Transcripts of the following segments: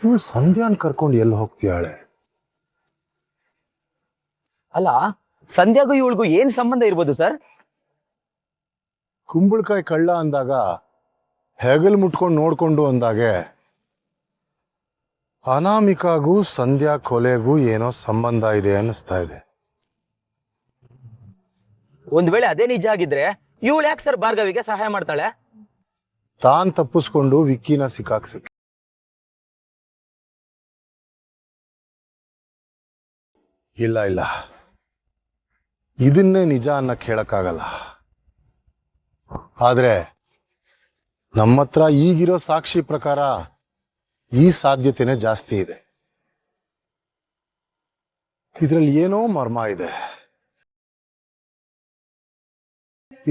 ಇವಳು ಸಂಧ್ಯಾನ್ ಕರ್ಕೊಂಡು ಎಲ್ಲಿ ಹೋಗ್ತೀಯಾಳೆ? ಅಲ್ಲ, ಸಂಧ್ಯಾಗೂ ಇವಳಿಗೂ ಏನ್ ಸಂಬಂಧ ಇರ್ಬೋದು ಸರ್? ಕುಂಬಳಕಾಯಿ ಕಳ್ಳ ಅಂದಾಗ ಹೆಗಲ್ ಮುಟ್ಕೊಂಡು ನೋಡ್ಕೊಂಡು ಅಂದಾಗೆ ಅನಾಮಿಕಾಗೂ ಸಂಧ್ಯಾ ಕೊಲೆಗೂ ಏನೋ ಸಂಬಂಧ ಇದೆ ಅನ್ನಿಸ್ತಾ ಇದೆ. ಒಂದ್ ವೇಳೆ ಅದೇ ನಿಜ ಆಗಿದ್ರೆ ಇವಳು ಯಾಕೆ ಸರ್ ಭಾರ್ಗವಿಗೆ ಸಹಾಯ ಮಾಡ್ತಾಳೆ? ತಾನ್ ತಪ್ಪಿಸ್ಕೊಂಡು ವಿಕ್ಕಿನ ಸಿಕ್ಕಾಕ್ಸಿ. ಇಲ್ಲ ಇಲ್ಲ, ಇದನ್ನೇ ನಿಜ ಅನ್ನಕ್ ಹೇಳಕ್ಕಾಗಲ್ಲ. ಆದ್ರೆ ನಮ್ಮತ್ರ ಈಗಿರೋ ಸಾಕ್ಷಿ ಪ್ರಕಾರ ಈ ಸಾಧ್ಯತೆನೇ ಜಾಸ್ತಿ ಇದೆ. ಇದ್ರಲ್ಲಿ ಏನೋ ಮರ್ಮ ಇದೆ.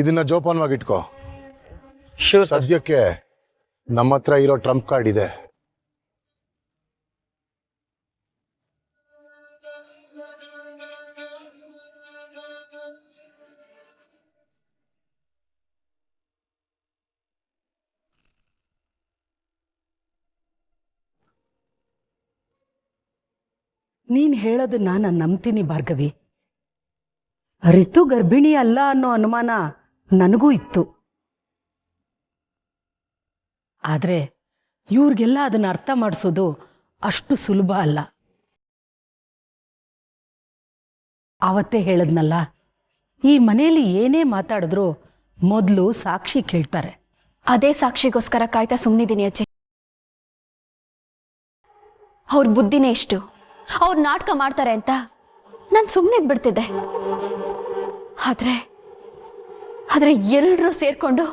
ಇದನ್ನ ಜೋಪಾನವಾಗಿಟ್ಕೋ. ಸದ್ಯಕ್ಕೆ ನಮ್ಮ ಹತ್ರ ಇರೋ ಟ್ರಂಪ್ ಕಾರ್ಡ್ ಇದೆ. ನೀನ್ ಹೇಳೋದನ್ನ ನಾನು ನಂಬ್ತೀನಿ ಭಾರ್ಗವಿ. ರಿತು ಗರ್ಭಿಣಿ ಅಲ್ಲ ಅನ್ನೋ ಅನುಮಾನ ನನಗೂ ಇತ್ತು. ಆದ್ರೆ ಇವ್ರಿಗೆಲ್ಲ ಅದನ್ನ ಅರ್ಥ ಮಾಡಿಸೋದು ಅಷ್ಟು ಸುಲಭ ಅಲ್ಲ. ಆವತ್ತೇ ಹೇಳದ್ನಲ್ಲ, ಈ ಮನೆಯಲ್ಲಿ ಏನೇ ಮಾತಾಡಿದ್ರು ಮೊದಲು ಸಾಕ್ಷಿ ಕೇಳ್ತಾರೆ. ಅದೇ ಸಾಕ್ಷಿಗೋಸ್ಕರ ಕಾಯ್ತಾ ಸುಮ್ಮನಿದ್ದೀನಿ ಅಜ್ಜಿ. ಅವ್ರ ಬುದ್ಧಿನೇ ಇಷ್ಟು, ಅವ್ರು ನಾಟಕ ಮಾಡ್ತಾರೆ ಅಂತ ನಾನು ಸುಮ್ಮನೆ ಬಿಡ್ತಿದ್ದೆ. ಆದ್ರೆ ಎಲ್ಲರೂ ಸೇರ್ಕೊಂಡು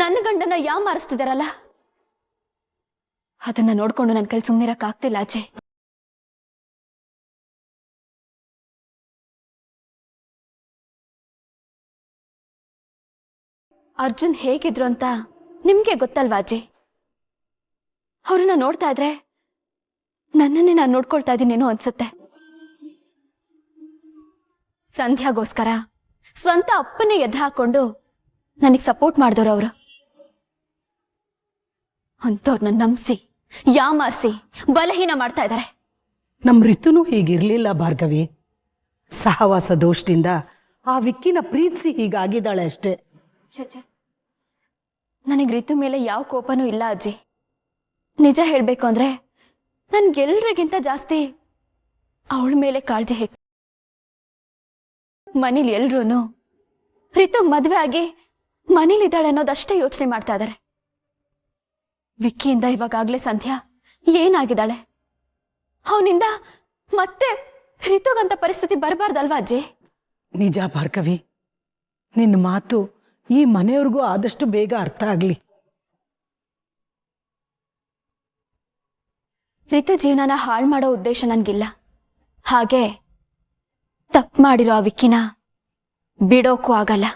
ನನ್ನ ಗಂಡನ ಮಾರಿಸ್ತಿದಾರಲ್ಲ, ಅದನ್ನ ನೋಡ್ಕೊಂಡು ನನ್ನ ಕೈಲಿ ಸುಮ್ಮನಿರಕ್ಕಾಗ್ತಿಲ್ಲ ಅಜ್ಜಿ. ಅರ್ಜುನ್ ಹೇಗಿದ್ರು ಅಂತ ನಿಮ್ಗೆ ಗೊತ್ತಲ್ವಾ ಅಜ್ಜಿ? ಅವ್ರನ್ನ ನೋಡ್ತಾ ಇದ್ರೆ ನನ್ನನ್ನೇ ನಾನು ನೋಡ್ಕೊಳ್ತಾ ಇದ್ದೀನೇನೋ ಅನ್ಸುತ್ತೆ. ಸಂಧ್ಯಾಗೋಸ್ಕರ ಸ್ವಂತ ಅಪ್ಪನೇ ಎದ್ದು ಹಾಕೊಂಡು ನನಗೆ ಸಪೋರ್ಟ್ ಮಾಡಿದವರು ಅವರು. ಅಂಥವ್ರನ್ನ ನಂಬಿಸಿ ಯಾಮಾರಿಸಿ ಬಲಹೀನ ಮಾಡ್ತಾ ಇದ್ದಾರೆ. ನಮ್ಮ ರಿತುನೂ ಹೀಗಿರ್ಲಿಲ್ಲ ಭಾರ್ಗವಿ. ಸಹವಾಸ ದೋಷದಿಂದ ಆ ವಿಕ್ಕಿನ ಪ್ರೀತಿಸಿ ಹೀಗಾಗಿದ್ದಾಳೆ ಅಷ್ಟೇ. ಛೆ, ನನಗೆ ರಿತು ಮೇಲೆ ಯಾವ ಕೋಪನೂ ಇಲ್ಲ ಅಜ್ಜಿ. ನಿಜ ಹೇಳಬೇಕು ಅಂದ್ರೆ ನನ್ಗೆಲ್ರಿಗಿಂತ ಜಾಸ್ತಿ ಅವಳ ಮೇಲೆ ಕಾಳಜಿ ಹೆಚ್ಚು. ಮನೇಲಿ ಎಲ್ರೂ ರಿತುಗ್ ಮದುವೆ ಆಗಿ ಮನೇಲಿದ್ದಾಳೆ ಅನ್ನೋದಷ್ಟೇ ಯೋಚನೆ ಮಾಡ್ತಾ ಇದ್ದಾರೆ. ವಿಕ್ಕಿಯಿಂದ ಇವಾಗಲೇ ಸಂಧ್ಯಾ ಏನಾಗಿದ್ದಾಳೆ, ಅವನಿಂದ ಮತ್ತೆ ರಿತುಗಂತ ಪರಿಸ್ಥಿತಿ ಬರಬಾರ್ದಲ್ವಾ ಅಜ್ಜಿ? ನಿಜ ಭಾರ್ಗವಿ, ನಿನ್ನ ಮಾತು ಈ ಮನೆಯವ್ರಿಗೂ ಆದಷ್ಟು ಬೇಗ ಅರ್ಥ ಆಗ್ಲಿ. ರಿತು ಜೀವನನ ಹಾಳು ಮಾಡೋ ಉದ್ದೇಶ ನನ್ಗಿಲ್ಲ. ಹಾಗೆ ತಪ್ಪು ಮಾಡಿರೋ ಆ ವಿಕ್ಕಿನ ಬಿಡೋಕ್ಕೂ ಆಗಲ್ಲ.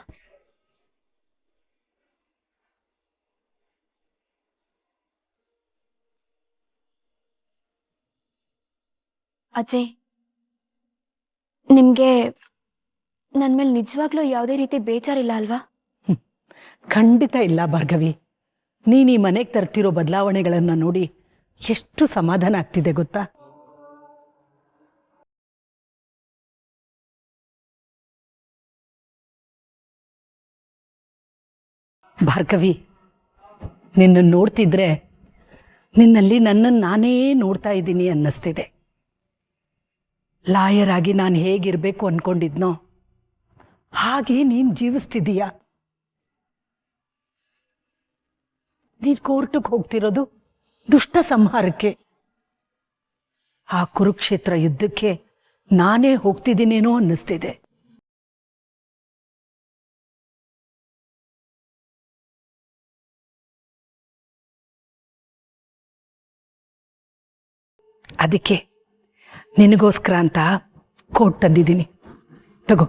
ಅಜಯ್, ನಿಮ್ಗೆ ನನ್ ಮೇಲೆ ನಿಜವಾಗ್ಲೂ ಯಾವುದೇ ರೀತಿ ಬೇಜಾರಿಲ್ಲ ಅಲ್ವಾ? ಖಂಡಿತ ಇಲ್ಲ ಭಾರ್ಗವಿ. ನೀನು ಈ ಮನೆಗೆ ತರ್ತಿರೋ ಬದಲಾವಣೆಗಳನ್ನು ನೋಡಿ ಎಷ್ಟು ಸಮಾಧಾನ ಆಗ್ತಿದೆ ಗೊತ್ತಾ? ಭಾರ್ಗವಿ, ನಿನ್ನ ನೋಡ್ತಿದ್ರೆ ನಿನ್ನಲ್ಲಿ ನನ್ನನ್ನು ನಾನೇ ನೋಡ್ತಾ ಇದ್ದೀನಿ ಅನ್ನಿಸ್ತಿದೆ. ಲಾಯರ್ ಆಗಿ ನಾನು ಹೇಗಿರಬೇಕು ಅನ್ಕೊಂಡಿದ್ನೋ ಹಾಗೆ ನೀನು ಜೀವಿಸ್ತಿದೀಯ. ನೀನು ಕೋರ್ಟಿಗೆ ಹೋಗ್ತಿರೋದು ದುಷ್ಟ ಸಂಹಾರಕ್ಕೆ. ಆ ಕುರುಕ್ಷೇತ್ರ ಯುದ್ಧಕ್ಕೆ ನಾನೇ ಹೋಗ್ತಿದ್ದೀನೇನೋ ಅನ್ನಿಸ್ತಿದೆ. ಅದಕ್ಕೆ ನಿನಗೋಸ್ಕರ ಅಂತ ಕೋಟ್ ತಂದಿದ್ದೀನಿ, ತಗೋ.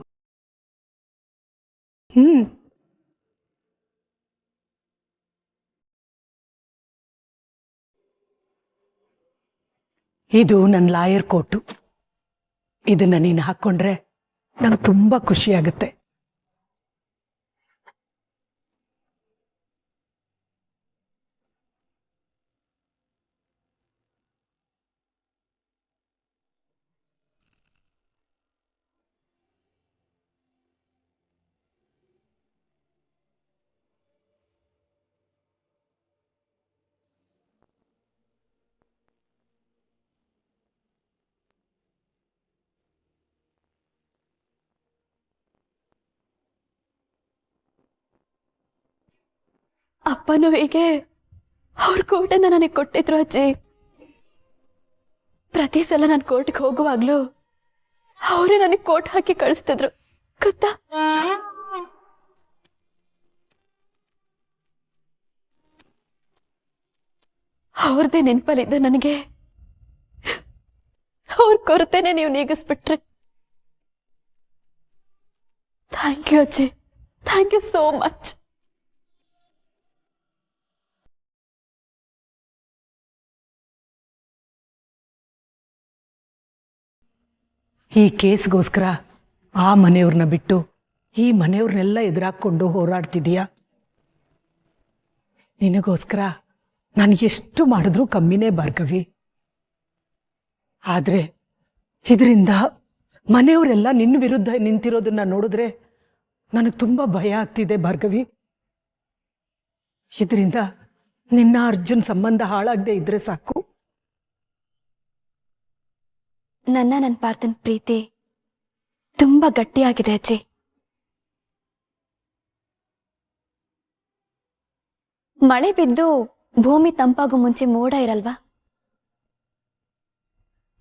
ಇದು ನನ್ನ ಲಾಯರ್ ಕೋಟು. ಇದನ್ನ ನೀನು ಹಾಕ್ಕೊಂಡ್ರೆ ನಂಗೆ ತುಂಬ ಖುಷಿಯಾಗುತ್ತೆ. ಅಪ್ಪನೂ ಹೀಗೆ ಅವ್ರ ಕೋಟನ್ನ ನನಗೆ ಕೊಟ್ಟಿದ್ರು ಅಜ್ಜಿ. ಪ್ರತಿ ಸಲ ನಾನು ಕೋರ್ಟ್ಗೆ ಹೋಗುವಾಗ್ಲೂ ಅವರೇ ನನಗೆ ಕೋಟ್ ಹಾಕಿ ಕಳಿಸ್ತಿದ್ರು ಗೊತ್ತಾ. ಅವ್ರದೇ ನೆನಪಲ್ಲಿದ್ದ ನನಗೆ ಅವ್ರ ಕೊರತೆನೆ ನೀವು ನೀಗಿಸ್ಬಿಟ್ರೆ. ಥ್ಯಾಂಕ್ ಯು ಅಜ್ಜಿ, ಥ್ಯಾಂಕ್ ಯು ಸೋ ಮಚ್. ಈ ಕೇಸ್ಗೋಸ್ಕರ ಆ ಮನೆಯವ್ರನ್ನ ಬಿಟ್ಟು ಈ ಮನೆಯವ್ರನ್ನೆಲ್ಲ ಎದುರಾಕೊಂಡು ಹೋರಾಡ್ತಿದೀಯಾ. ನಿನಗೋಸ್ಕರ ನಾನು ಎಷ್ಟು ಮಾಡಿದ್ರೂ ಕಮ್ಮಿನೇ ಭಾರ್ಗವಿ. ಆದರೆ ಇದರಿಂದ ಮನೆಯವರೆಲ್ಲ ನಿನ್ನ ವಿರುದ್ಧ ನಿಂತಿರೋದನ್ನ ನೋಡಿದ್ರೆ ನನಗೆ ತುಂಬ ಭಯ ಆಗ್ತಿದೆ ಭಾರ್ಗವಿ. ಇದರಿಂದ ನಿನ್ನ ಅರ್ಜುನ್ ಸಂಬಂಧ ಹಾಳಾಗದೆ ಇದ್ರೆ ಸಾಕು. ನನ್ನ ಪಾರ್ಥನ್ ಪ್ರೀತಿ ತುಂಬಾ ಗಟ್ಟಿಯಾಗಿದೆ ಅಜ್ಜಿ. ಮಳೆ ಬಿದ್ದು ಭೂಮಿ ತಂಪಾಗು ಮುಂಚೆ ಮೋಡ ಇರಲ್ವಾ,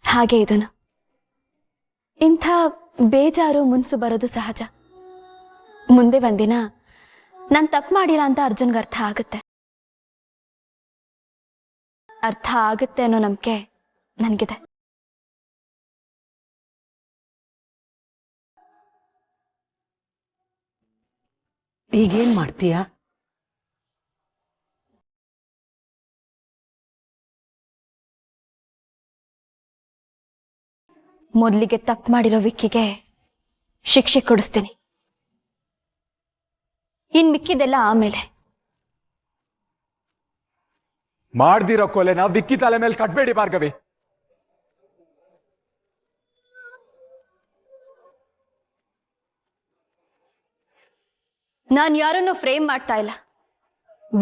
ಹಾಗೆ ಇದನು. ಇಂಥ ಬೇಜಾರು ಮುನ್ಸು ಬರೋದು ಸಹಜ. ಮುಂದೆ ಒಂದಿನ ನಾನು ತಪ್ಪು ಮಾಡಿಲ್ಲ ಅಂತ ಅರ್ಜುನ್ಗೆ ಅರ್ಥ ಆಗುತ್ತೆ ಅನ್ನೋ ನಂಬಿಕೆ ನನಗಿದೆ. ಈಗೇನ್ ಮಾಡ್ತೀಯಾ? ಮೊದಲಿಗೆ ತಪ್ಪು ಮಾಡಿರೋ ವಿಕ್ಕಿಗೆ ಶಿಕ್ಷೆ ಕೊಡಿಸ್ತೀನಿ. ಇನ್ ಮಿಕ್ಕಿದೆಲ್ಲ ಆಮೇಲೆ. ಮಾಡ್ದಿರೋ ಕೊಲೆನ ವಿಕ್ಕಿ ತಲೆ ಮೇಲೆ ಕಟ್ಬೇಡಿ ಭಾರ್ಗವಿ. ನಾನು ಯಾರನ್ನು ಫ್ರೇಮ್ ಮಾಡ್ತಾ ಇಲ್ಲ.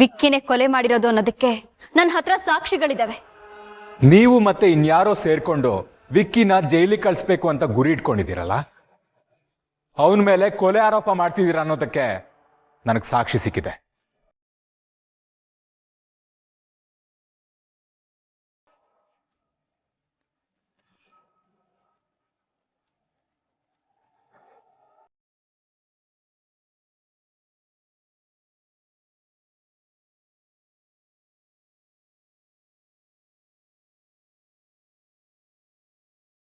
ವಿಕ್ಕಿನೇ ಕೊಲೆ ಮಾಡಿರೋದು ಅನ್ನೋದಕ್ಕೆ ನನ್ನ ಹತ್ರ ಸಾಕ್ಷಿಗಳಿದಾವೆ. ನೀವು ಮತ್ತೆ ಇನ್ಯಾರೋ ಸೇರ್ಕೊಂಡು ವಿಕ್ಕಿನ ಜೈಲಿಗೆ ಕಳಿಸ್ಬೇಕು ಅಂತ ಗುರಿ ಇಟ್ಕೊಂಡಿದ್ದೀರಲ್ಲ, ಅವನ ಮೇಲೆ ಕೊಲೆ ಆರೋಪ ಮಾಡ್ತಿದ್ದೀರ ಅನ್ನೋದಕ್ಕೆ ನನಗೆ ಸಾಕ್ಷಿ ಸಿಕ್ಕಿದೆ.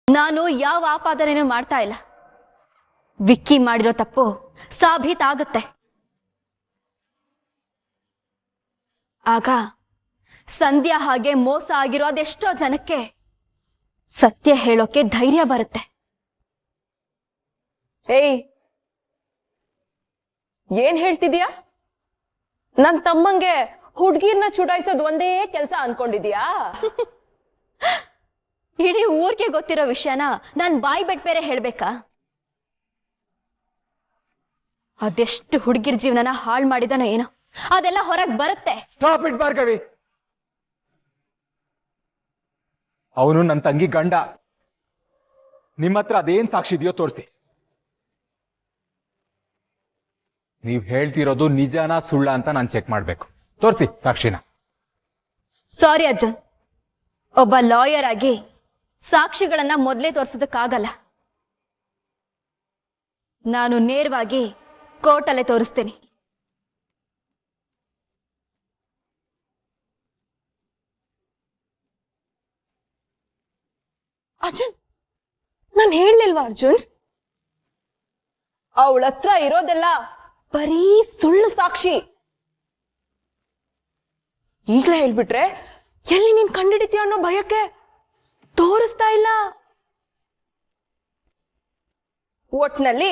ನಾನು ಯಾವ ಆಪಾದನೆನೂ ಮಾಡ್ತಾ ಇಲ್ಲ. ವಿಕ್ಕಿ ಮಾಡಿರೋ ತಪ್ಪು ಸಾಬೀತಾಗುತ್ತೆ. ಆಗ ಸಂಧ್ಯಾ ಹಾಗೆ ಮೋಸ ಆಗಿರೋ ಅದೆಷ್ಟೋ ಜನಕ್ಕೆ ಸತ್ಯ ಹೇಳೋಕೆ ಧೈರ್ಯ ಬರುತ್ತೆ. ಏಯ್, ಏನ್ ಹೇಳ್ತಿದ್ಯಾ? ನನ್ ತಮ್ಮಂಗೆ ಹುಡ್ಗಿರ್ನ ಚುಡಾಯಿಸೋದು ಒಂದೇ ಕೆಲಸ ಅನ್ಕೊಂಡಿದ್ಯಾ? ಇಡೀ ಊರಿಗೆ ಗೊತ್ತಿರೋ ವಿಷಯನ ನಾನು ಬಾಯಿ ಬಿಟ್ಟು ಬೇರೆ ಹೇಳ್ಬೇಕಾ? ಅದೆಷ್ಟು ಹುಡುಗಿರ್ ಜೀವನನ ಹಾಳು ಮಾಡಿದನೋ ಏನೋ, ಅದೆಲ್ಲ ಹೊರಗೆ ಬರುತ್ತೆ. Stop it Bhargavi. ಅವನು ನನ್ನ ತಂಗಿ ಗಂಡ. ನಿಮ್ಮ ಹತ್ರ ಅದೇನ್ ಸಾಕ್ಷಿ ಇದೆಯೋ ತೋರಿಸಿ. ನೀವು ಹೇಳ್ತಿರೋದು ನಿಜನಾ ಸುಳ್ಳ ಅಂತ ನಾನು ಚೆಕ್ ಮಾಡ್ಬೇಕು. ತೋರಿಸಿ ಸಾಕ್ಷಿನ. ಸಾರಿ ಅರ್ಜುನ್, ಒಬ್ಬ ಲಾಯರ್ ಆಗಿ ಸಾಕ್ಷಿಗಳನ್ನ ಮೊದಲೇ ತೋರಿಸೋದಕ್ಕಾಗಲ್ಲ. ನಾನು ನೇರವಾಗಿ ಕೋರ್ಟಲ್ಲೇ ತೋರಿಸ್ತೀನಿ. ಅರ್ಜುನ್, ನಾನು ಹೇಳಲಿಲ್ವಾ ಅರ್ಜುನ್? ಅವಳ ಹತ್ರ ಇರೋದೆಲ್ಲ ಬರೀ ಸುಳ್ಳು ಸಾಕ್ಷಿ. ಈಗ್ಲೇ ಹೇಳ್ಬಿಟ್ರೆ ಎಲ್ಲಿ ನೀನ್ ಕಂಡಿಡಿತೀಯ ಅನ್ನೋ ಭಯಕ್ಕೆ ತೋರಿಸ್ತಾ ಇಲ್ಲ. ಒಟ್ನಲ್ಲಿ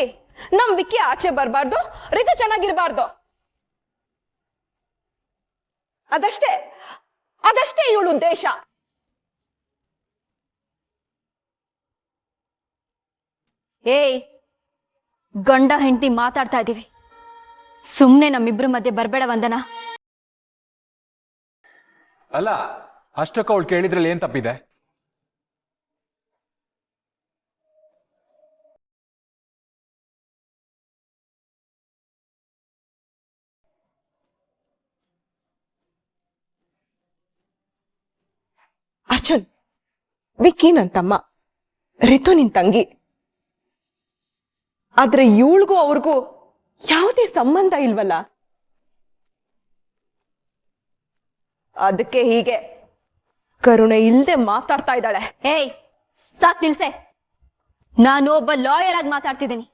ನಮ್ ವಿಕ್ಕಿ ಆಚೆ ಬರಬಾರ್ದು, ರಿತು ಚೆನ್ನಾಗಿರ್ಬಾರ್ದು. ಅದಷ್ಟೇ ಇವಳು ಉದ್ದೇಶ. ಏಯ್, ಗಂಡ ಹೆಂಡತಿ ಮಾತಾಡ್ತಾ ಇದೀವಿ, ಸುಮ್ನೆ ನಮ್ಮಿಬ್ರು ಮಧ್ಯೆ ಬರ್ಬೇಡ ವಂದನಾ. ಅಲ್ಲ, ಅಷ್ಟಕ್ಕ ಅವಳು ಕೇಳಿದ್ರಲ್ಲಿ ಏನ್ ತಪ್ಪಿದೆ? ವಿಕ್ಕಿ ನನ್ ತಮ್ಮ, ರಿತು ನಿನ್ ತಂಗಿ. ಆದ್ರೆ ಇವಳಿಗೂ ಅವ್ರಿಗೂ ಯಾವುದೇ ಸಂಬಂಧ ಇಲ್ವಲ್ಲ. ಅದಕ್ಕೆ ಹೀಗೆ ಕರುಣೆ ಇಲ್ದೆ ಮಾತಾಡ್ತಾ ಇದ್ದಾಳೆ. ಏಯ್ ಸಾಕ್ ನಿಲ್ಸೆ. ನಾನು ಒಬ್ಬ ಲಾಯರ್ ಆಗಿ ಮಾತಾಡ್ತಿದ್ದೀನಿ.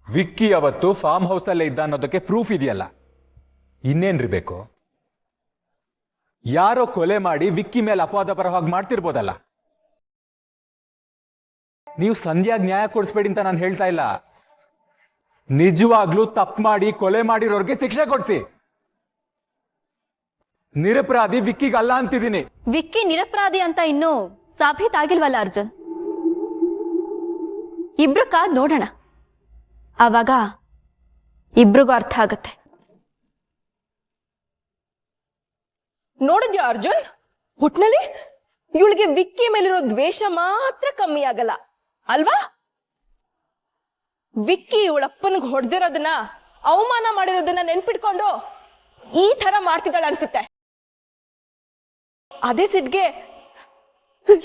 ವಿಕ್ಕಿ ಅವತ್ತು ಫಾರ್ಮ್ ಹೌಸ್ ಅಲ್ಲೇ ಇದ್ದ ಅನ್ನೋದಕ್ಕೆ ಪ್ರೂಫ್ ಇದೆಯಲ್ಲ, ಇನ್ನೇನ್ರಿ ಬೇಕು? ಯಾರೋ ಕೊಲೆ ಮಾಡಿ ವಿಕ್ಕಿ ಮೇಲೆ ಅಪವಾದ ಬರೋ ಹಾಗೆ ಮಾಡ್ತಿರ್ಬೋದಲ್ಲ. ನೀವು ಸಂಧ್ಯಾಗ್ ನ್ಯಾಯ ಕೊಡಿಸ್ಬೇಡಿ ಅಂತ ನಾನು ಹೇಳ್ತಾ ಇಲ್ಲ. ನಿಜವಾಗ್ಲೂ ತಪ್ಪು ಮಾಡಿ ಕೊಲೆ ಮಾಡಿರೋರ್ಗೆ ಶಿಕ್ಷೆ ಕೊಡ್ಸಿ. ನಿರಪರಾಧಿ ವಿಕ್ಕಿಗಲ್ಲ ಅಂತಿದ್ದೀನಿ. ವಿಕ್ಕಿ ನಿರಪರಾಧಿ ಅಂತ ಇನ್ನೂ ಸಾಬೀತಾಗಿಲ್ವಲ್ಲ ಅರ್ಜುನ್. ಇಬ್ರು ಕಾದ್ ನೋಡೋಣ, ಆವಾಗ ಇಬ್ರಿಗೂ ಅರ್ಥ ಆಗತ್ತೆ. ನೋಡಿದ್ಯಾ ಅರ್ಜುನ್, ಒಟ್ನಲ್ಲಿ ಇವಳಿಗೆ ವಿಕ್ಕಿ ಮೇಲಿರೋ ದ್ವೇಷ ಮಾತ್ರ ಕಮ್ಮಿ ಆಗಲ್ಲ ಅಲ್ವಾ? ವಿಕ್ಕಿ ಇವಳಪ್ಪನಿಗೆ ಹೊಡೆದಿರೋದನ್ನ, ಅವಮಾನ ಮಾಡಿರೋದನ್ನ ನೆನ್ಪಿಟ್ಕೊಂಡು ಈ ತರ ಮಾಡ್ತಿದ್ದಾಳೆ ಅನ್ಸುತ್ತೆ. ಅದೇ ಸಿಡ್ಗೆ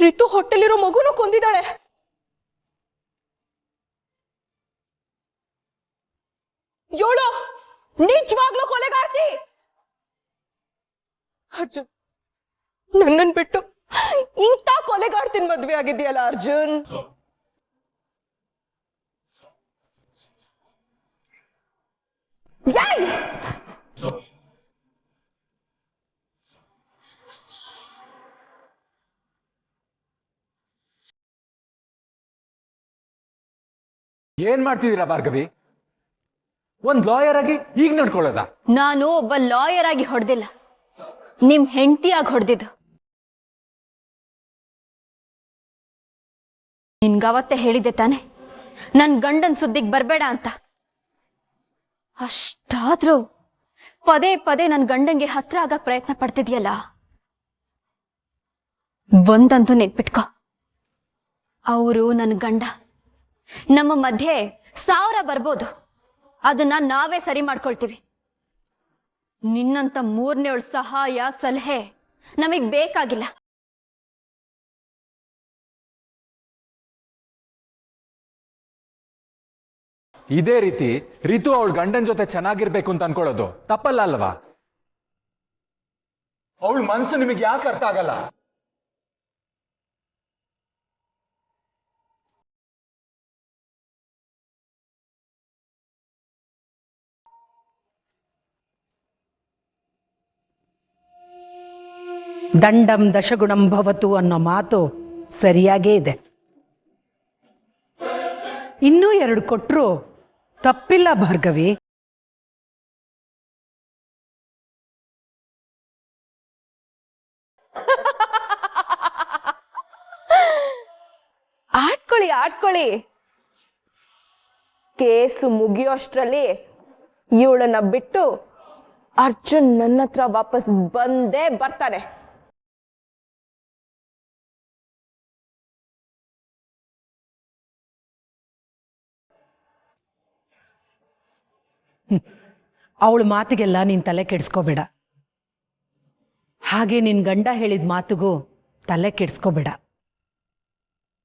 ರಿತು ಹೊಟ್ಟೆಲಿರೋ ಮಗುನು ಕೊಂದಿದ್ದಾಳೆ. ಯೋಳು ನಿಜವಾಗ್ಲೂ ಕೊಲೆಗಾರ್ತಿ. ಅರ್ಜುನ್, ನನ್ನನ್ ಬಿಟ್ಟು ಇಂಥ ಕೊಲೆಗಾರ್ತಿನ ಮದ್ವೆ ಆಗಿದೆಯಲ್ಲ ಅರ್ಜುನ್. ಏನ್ ಮಾಡ್ತಿದ್ದೀರಾ ಭಾರ್ಗವಿ? ಒಂದ್ ಲಾಯರ್ ಆಗಿ ಈಗ ನಡ್ಕೊಳ್ಳೋದ? ನಾನು ಒಬ್ಬ ಲಾಯರ್ ಆಗಿ ಹೊಡೆದಿಲ್ಲ, ನಿಮ್ ಹೆಂಡತಿಯಾಗಿ ಹೊಡೆದಿದ್ದು. ನಿನ್ಗವತ್ತೇ ಹೇಳಿದ್ದೆ ತಾನೆ ನನ್ ಗಂಡನ್ ಸುದ್ದಿಗೆ ಬರ್ಬೇಡ ಅಂತ. ಅಷ್ಟಾದ್ರೂ ಪದೇ ಪದೇ ನನ್ ಗಂಡಂಗೆ ಹತ್ರ ಆಗಕ್ ಪ್ರಯತ್ನ ಪಡ್ತಿದ್ಯಲ್ಲ. ಒಂದಂತೂ ನೆನ್ಪಿಟ್ಕೋ, ಅವರು ನನ್ನ ಗಂಡ. ನಮ್ಮ ಮಧ್ಯೆ 1000 ಬರ್ಬೋದು, ಅದನ್ನ ನಾವೇ ಸರಿ ಮಾಡ್ಕೊಳ್ತೀವಿ. ನಿನ್ನಂತ 3ನೇವಳ ಸಹಾಯ ಸಲಹೆ ನಮಗ್ ಬೇಕಾಗಿಲ್ಲ. ಇದೇ ರೀತಿ ರಿತು ಅವಳ ಗಂಡನ ಜೊತೆ ಚೆನ್ನಾಗಿರ್ಬೇಕು ಅಂತ ಅನ್ಕೊಳ್ಳೋದು ತಪ್ಪಲ್ಲ ಅಲ್ವಾ? ಅವಳ ಮನ್ಸು ನಿಮಗೆ ಯಾಕೆ ಅರ್ಥ ಆಗಲ್ಲ? ದಂಡಂ ದಶಗುಣಂ ಭವತು ಅನ್ನೋ ಮಾತು ಸರಿಯಾಗೇ ಇದೆ. ಇನ್ನೂ 2 ಕೊಟ್ಟರು ತಪ್ಪಿಲ್ಲ ಭಾರ್ಗವಿ. ಆಡ್ಕೊಳ್ಳಿ. ಕೇಸು ಮುಗಿಯೋಷ್ಟ್ರಲ್ಲಿ ಇವಳನ್ನ ಬಿಟ್ಟು ಅರ್ಜುನ್ ನನ್ನ ಹತ್ರ ವಾಪಸ್ ಬಂದೇ ಬರ್ತಾನೆ. ಅವಳ ಮಾತಿಗೆಲ್ಲ ನೀನು ತಲೆ ಕೆಡಿಸ್ಕೋಬೇಡ. ಹಾಗೆ ನಿನ್ನ ಗಂಡ ಹೇಳಿದ ಮಾತಿಗೂ ತಲೆ ಕೆಡಿಸ್ಕೋಬೇಡ.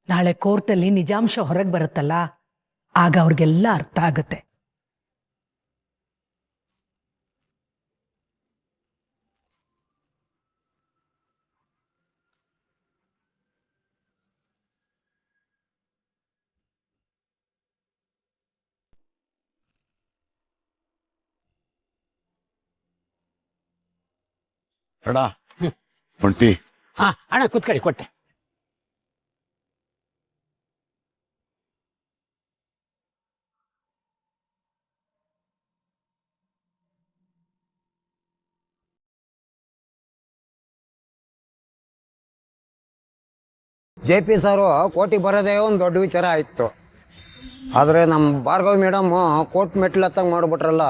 ನಾಳೆ ಕೋರ್ಟಲ್ಲಿ ನಿಜಾಂಶ ಹೊರಗೆ ಬರುತ್ತಲ್ಲ, ಆಗ ಅವ್ರಿಗೆಲ್ಲ ಅರ್ಥ ಆಗುತ್ತೆ. ಅಣ್ಣ ಒಂಟಿ. ಹಾ ಅಣ್ಣ ಕೂತ್ಕೊಳ್ಳಿ, ಕೊಟ್ಟೆ. JP ಸಾರು ಕೋರ್ಟಿಗೆ ಬರೋದೇ ಒಂದು ದೊಡ್ಡ ವಿಚಾರ ಆಯಿತು. ಆದರೆ ನಮ್ಮ ಭಾರ್ಗವಿ ಮೇಡಮ್ ಕೋರ್ಟ್ ಮೆಟ್ಲು ಹತ್ತಂಗೆ ಮಾಡಿಬಿಟ್ರಲ್ಲ.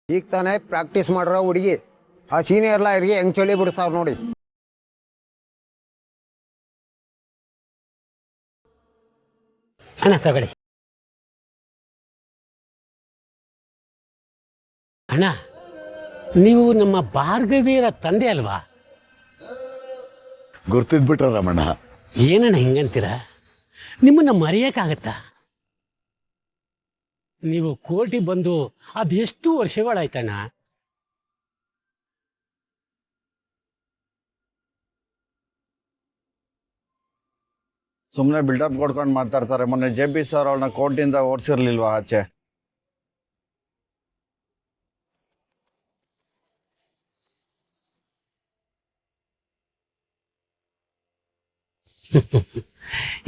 ಈಗ ತಾನೇ ಪ್ರಾಕ್ಟೀಸ್ ಮಾಡಿರೋ ಹುಡುಗಿ ಆ ಸೀನಿಯರ್ ಲಾಯರ್ಗೆ ಹೆಂಗೆ ಚಳಿ ಬಿಡಿಸ್ತಾವ್ರು ನೋಡಿ. ಅಣ್ಣ ತಗೊಳ್ಳಿ. ಅಣ್ಣ, ನೀವು ನಮ್ಮ ಭಾರ್ಗವಿಯರ ತಂದೆ ಅಲ್ವಾ? ಗುರ್ತಿದ್ಬಿಟ್ರ ರಮಣ್ಣ. ಏನಣ್ಣ ಹಿಂಗಂತೀರ? ನಿಮ್ಮನ್ನ ಮರೆಯೋಕ್ಕಾಗತ್ತಾ? ನೀವು ಕೋರ್ಟಿಗೆ ಬಂದು ಅದೆಷ್ಟು ವರ್ಷಗಳಾಯ್ತಣ್ಣ? ಸುಮ್ಮನೆ ಬಿಲ್ಡಪ್ ಕೊಡ್ಕೊಂಡು ಮಾತಾಡ್ತಾರೆ. ಮೊನ್ನೆ JP ಸರ್ ಅವಳನ್ನ ಕೋರ್ಟಿಂದ ಓಡಿಸಿರ್ಲಿಲ್ವಾ ಆಚೆ?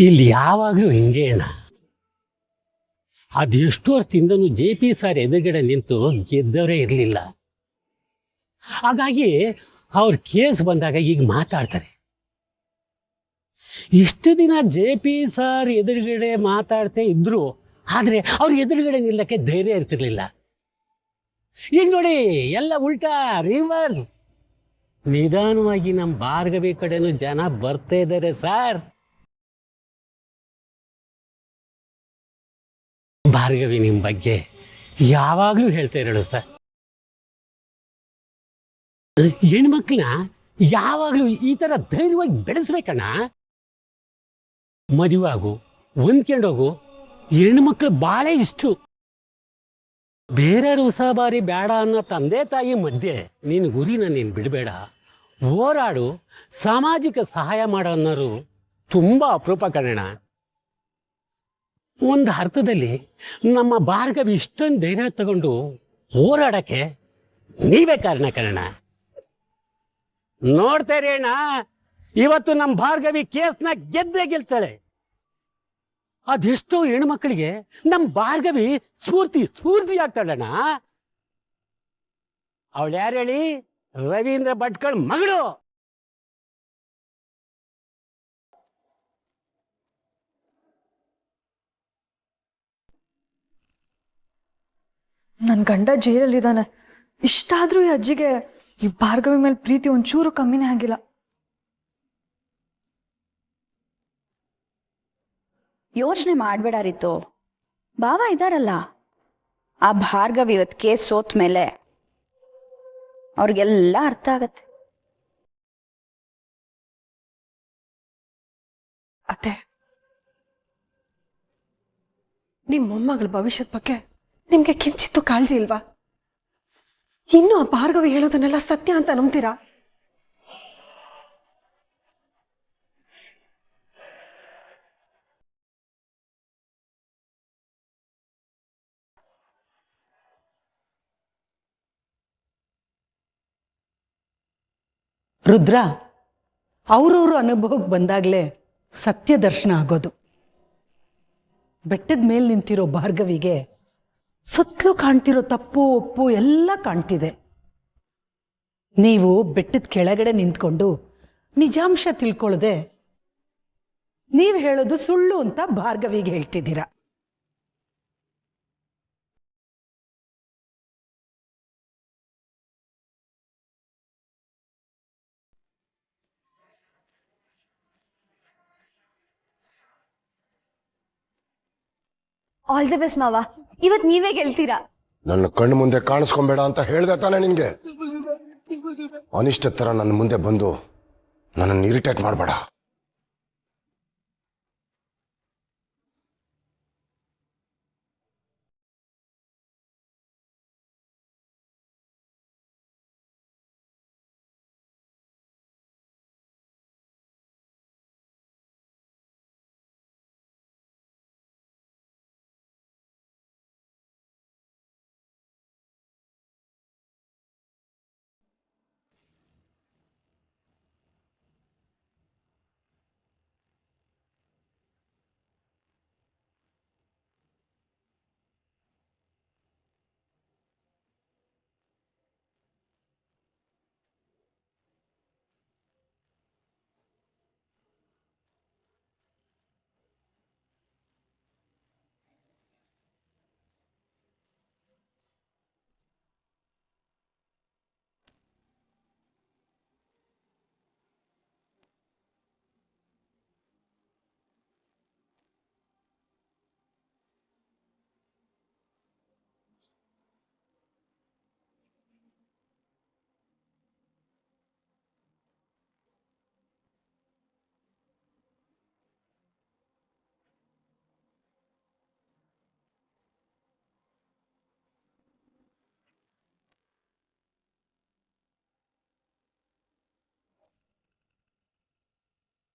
ಇಲ್ಲಿ ಯಾವಾಗಲೂ ಹಿಂಗೆ ಅಣ್ಣ. ಅದೆಷ್ಟು ವರ್ಷದಿಂದನೂ JP ಸರ್ ಎದುರುಗಡೆ ನಿಂತು ಗೆದ್ದವರೇ ಇರಲಿಲ್ಲ. ಹಾಗಾಗಿ ಅವ್ರ ಕೇಸ್ ಬಂದಾಗ ಈಗ ಮಾತಾಡ್ತಾರೆ. ಇಷ್ಟು ದಿನ JP ಸರ್ ಎದುರುಗಡೆ ಮಾತಾಡ್ತೇ ಇದ್ರು, ಆದರೆ ಅವ್ರ ಎದುರುಗಡೆ ನಿಲ್ಲಕ್ಕೆ ಧೈರ್ಯ ಇರ್ತಿರ್ಲಿಲ್ಲ. ಈಗ ನೋಡಿ, ಎಲ್ಲ ಉಲ್ಟಾ, ರಿವರ್ಸ್. ನಿಧಾನವಾಗಿ ನಮ್ಮ ಭಾರ್ಗವಿ ಕಡೆನೂ ಜನ ಬರ್ತಾ ಇದ್ದಾರೆ ಸರ್. ಭಾರ್ಗವಿ ನಿಮ್ಮ ಬಗ್ಗೆ ಯಾವಾಗಲೂ ಹೇಳ್ತಾ ಇರೋಳು ಸರ್. ಹೆಣ್ಮಕ್ಳನ್ನ ಯಾವಾಗಲೂ ಈ ಥರ ಧೈರ್ಯವಾಗಿ ಬೆಳೆಸ್ಬೇಕಣ್ಣ. ಮದುವಾಗು, ಹೊಂದ್ಕೊಂಡೋಗು. ಹೆಣ್ಮಕ್ಳು ಭಾಳ ಇಷ್ಟು. ಬೇರೆ ಉಸಾಬಾರಿ ಬೇಡ ಅನ್ನೋ ತಂದೆ ತಾಯಿ ಮಧ್ಯೆ ನಿನ್ನ ಗುರಿನ ನೀನು ಬಿಡಬೇಡ. ಹೋರಾಡು, ಸಾಮಾಜಿಕ ಸಹಾಯ ಮಾಡೋ ಅನ್ನೋರು ತುಂಬ ಅಪರೂಪ ಕಣಣ. ಒಂದು ಅರ್ಥದಲ್ಲಿ ನಮ್ಮ ಭಾರ್ಗವಿ ಇಷ್ಟೊಂದು ಧೈರ್ಯ ತಗೊಂಡು ಹೋರಾಡಕ್ಕೆ ನೀವೇ ಕಾರಣ ಕಣಣ. ನೋಡ್ತೇರಿ ಅಣ್ಣ, ಇವತ್ತು ನಮ್ಮ ಭಾರ್ಗವಿ ಕೇಸ್ನ ಗೆದ್ದೇ ಗೆಲ್ತಾಳೆ. ಅದೆಷ್ಟೋ ಹೆಣ್ಮಕ್ಳಿಗೆ ನಮ್ಮ ಭಾರ್ಗವಿ ಸ್ಫೂರ್ತಿ ಆಗ್ತಾಳಣ್ಣ. ಅವಳು ಯಾರು ಹೇಳಿ? ರವೀಂದ್ರ ಭಟ್ಕಳ್ ಮಗಳು. ನನ್ನ ಗಂಡ ಜೈಲಲ್ಲಿದ್ದಾನೆ. ಇಷ್ಟಾದ್ರೂ ಈ ಅಜ್ಜಿಗೆ ಈ ಭಾರ್ಗವಿ ಮೇಲೆ ಪ್ರೀತಿ ಒಂಚೂರು ಕಮ್ಮಿನೇ ಆಗಿಲ್ಲ. ಯೋಚನೆ ಮಾಡಬೇಡ ರೀತು, ಭಾವ ಇದಾರಲ್ಲ. ಆ ಭಾರ್ಗವಿ ಇವತ್ತು ಕೇಸ್ ಸೋತ್ ಮೇಲೆ ಅವ್ರಿಗೆಲ್ಲ ಅರ್ಥ ಆಗತ್ತೆ. ಅತ್ತೆ, ನಿಮ್ಮ ಮೊಮ್ಮಗಳ ಭವಿಷ್ಯದ ಬಗ್ಗೆ ನಿಮ್ಗೆ ಕಿಂಚಿತ್ತು ಕಾಳಜಿ ಇಲ್ವಾ? ಇನ್ನು ಆ ಭಾರ್ಗವಿ ಹೇಳೋದನ್ನೆಲ್ಲ ಸತ್ಯ ಅಂತ ನಂಬ್ತೀರಾ? ರುದ್ರ, ಅವ್ರವ್ರ ಅನುಭವಕ್ಕೆ ಬಂದಾಗಲೇ ಸತ್ಯ ದರ್ಶನ ಆಗೋದು. ಬೆಟ್ಟದ ಮೇಲೆ ನಿಂತಿರೋ ಭಾರ್ಗವಿಗೆ ಸುತ್ತಲೂ ಕಾಣ್ತಿರೋ ತಪ್ಪು ಒಪ್ಪು ಎಲ್ಲ ಕಾಣ್ತಿದೆ. ನೀವು ಬೆಟ್ಟದ ಕೆಳಗಡೆ ನಿಂತ್ಕೊಂಡು ನಿಜಾಂಶ ತಿಳ್ಕೊಳ್ಳದೆ ನೀವು ಹೇಳೋದು ಸುಳ್ಳು ಅಂತ ಭಾರ್ಗವಿಗೆ ಹೇಳ್ತಿದ್ದೀರಾ. ಆಲ್ ದಿ ಬೆಸ್ಟ್ ಮಾವ, ಇವತ್ತು ನೀವೇ ಗೆಲ್ತೀರಾ. ನನ್ನ ಕಣ್ಣು ಮುಂದೆ ಕಾಣಿಸ್ಕೊಂಬೇಡ ಅಂತ ಹೇಳ್ದೆ ತಾನೆ ನಿನ್ಗೆ? ಅನಿಷ್ಟ ತರ ನನ್ನ ಮುಂದೆ ಬಂದು ನನ್ನನ್ನು ಇರಿಟೇಟ್ ಮಾಡಬೇಡ.